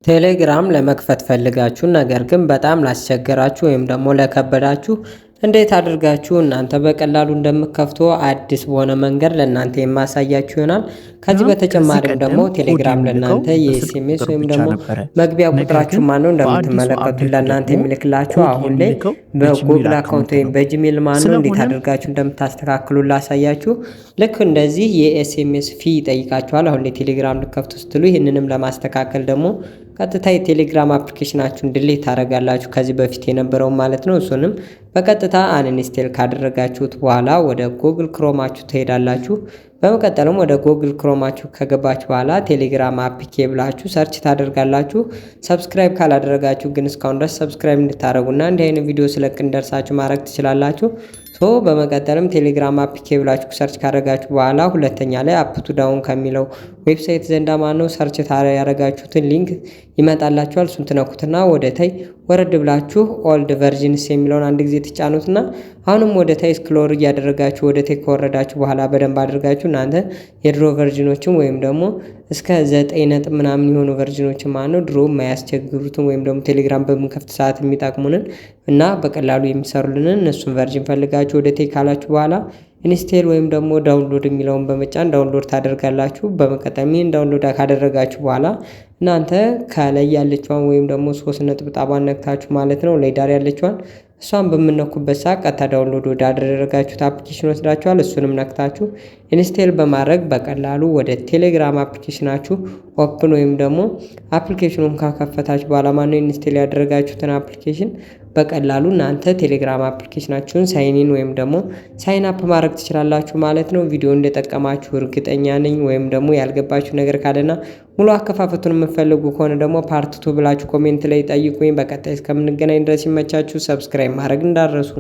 ቴሌግራም ለመክፈት ፈልጋችሁ ነገር ግን በጣም ላስቸገራችሁ ወይም ደግሞ ለከበዳችሁ እንዴት አድርጋችሁ እናንተ በቀላሉ እንደምትከፍቱ አዲስ በሆነ መንገድ ለእናንተ የማሳያችሁ ይሆናል። ከዚህ በተጨማሪም ደግሞ ቴሌግራም ለእናንተ የኤስኤምኤስ ወይም ደግሞ መግቢያ ቁጥራችሁ ማነው እንደምትመለከቱት ለእናንተ የሚልክላችሁ አሁን ላይ በጉግል አካውንት ወይም በጂሜል ማነው እንዴት አድርጋችሁ እንደምታስተካክሉ ላሳያችሁ። ልክ እንደዚህ የኤስኤምኤስ ፊ ይጠይቃችኋል። አሁን ላይ ቴሌግራም ልከፍቱ ስትሉ ይህንንም ለማስተካከል ደግሞ ቀጥታ የቴሌግራም አፕሊኬሽናችሁን ድሌት ታደርጋላችሁ ከዚህ በፊት የነበረው ማለት ነው። እሱንም በቀጥታ አንኢንስቴል ካደረጋችሁት በኋላ ወደ ጉግል ክሮማችሁ ትሄዳላችሁ። በመቀጠልም ወደ ጉግል ክሮማችሁ ከገባችሁ በኋላ ቴሌግራም አፕሊኬ ብላችሁ ሰርች ታደርጋላችሁ። ሰብስክራይብ ካላደረጋችሁ ግን እስካሁን ድረስ ሰብስክራይብ እንድታደርጉና እንዲህ አይነት ቪዲዮ ስለቅ እንደርሳችሁ ማድረግ ትችላላችሁ። በመቀጠልም ቴሌግራም አፕሊኬ ብላችሁ ሰርች ካደረጋችሁ በኋላ ሁለተኛ ላይ አፕቱ ዳውን ከሚለው ዌብሳይት ዘንዳ ማነው ሰርች ያደረጋችሁትን ሊንክ ይመጣላችኋል። እሱን ትነኩትና ወደ ታይ ወረድ ብላችሁ ኦልድ ቨርዥንስ የሚለውን አንድ ጊዜ ትጫኑትና አሁንም ወደ ታይ ስክሮል እያደረጋችሁ ወደ ታይ ከወረዳችሁ በኋላ በደንብ አድርጋችሁ እናንተ የድሮ ቨርዥኖችን ወይም ደግሞ እስከ 9 ነጥብ ምናምን የሆኑ ቨርዥኖችን ማነው ድሮ የማያስቸግሩትን ወይም ደግሞ ቴሌግራም በምንከፍት ሰዓት የሚጠቅሙንን እና በቀላሉ የሚሰሩልንን እነሱን ቨርዥን ፈልጋችሁ ወደ ታይ ካላችሁ በኋላ ኢንስቴል ወይም ደግሞ ዳውንሎድ የሚለውን በመጫን ዳውንሎድ ታደርጋላችሁ። በመቀጠል ዳውንሎድ ካደረጋችሁ በኋላ እናንተ ከላይ ያለችዋን ወይም ደግሞ 3 ነጥብጣቧን ነክታችሁ ማለት ነው ላይ ዳር ያለችዋን እሷን በምነኩበት ሰዓት ቀጥታ ዳውንሎድ ወደ አደረጋችሁት አፕሊኬሽን ወስዳችኋል። እሱንም ነክታችሁ ኢንስቴል በማድረግ በቀላሉ ወደ ቴሌግራም አፕሊኬሽናችሁ ኦፕን ወይም ደግሞ አፕሊኬሽኑን ካከፈታችሁ በኋላ ማነው ኢንስቴል ያደረጋችሁትን አፕሊኬሽን በቀላሉ እናንተ ቴሌግራም አፕሊኬሽናችሁን ሳይኒን ወይም ደግሞ ሳይን አፕ ማድረግ ትችላላችሁ ማለት ነው። ቪዲዮ እንደጠቀማችሁ እርግጠኛ ነኝ። ወይም ደግሞ ያልገባችሁ ነገር ካለና ሙሉ አከፋፈቱን የምትፈልጉ ከሆነ ደግሞ ፓርት 2 ብላችሁ ኮሜንት ላይ ጠይቁኝ። በቀጣይ እስከምንገናኝ ድረስ ይመቻችሁ። ሰብስክራይብ ማድረግ እንዳትረሱ።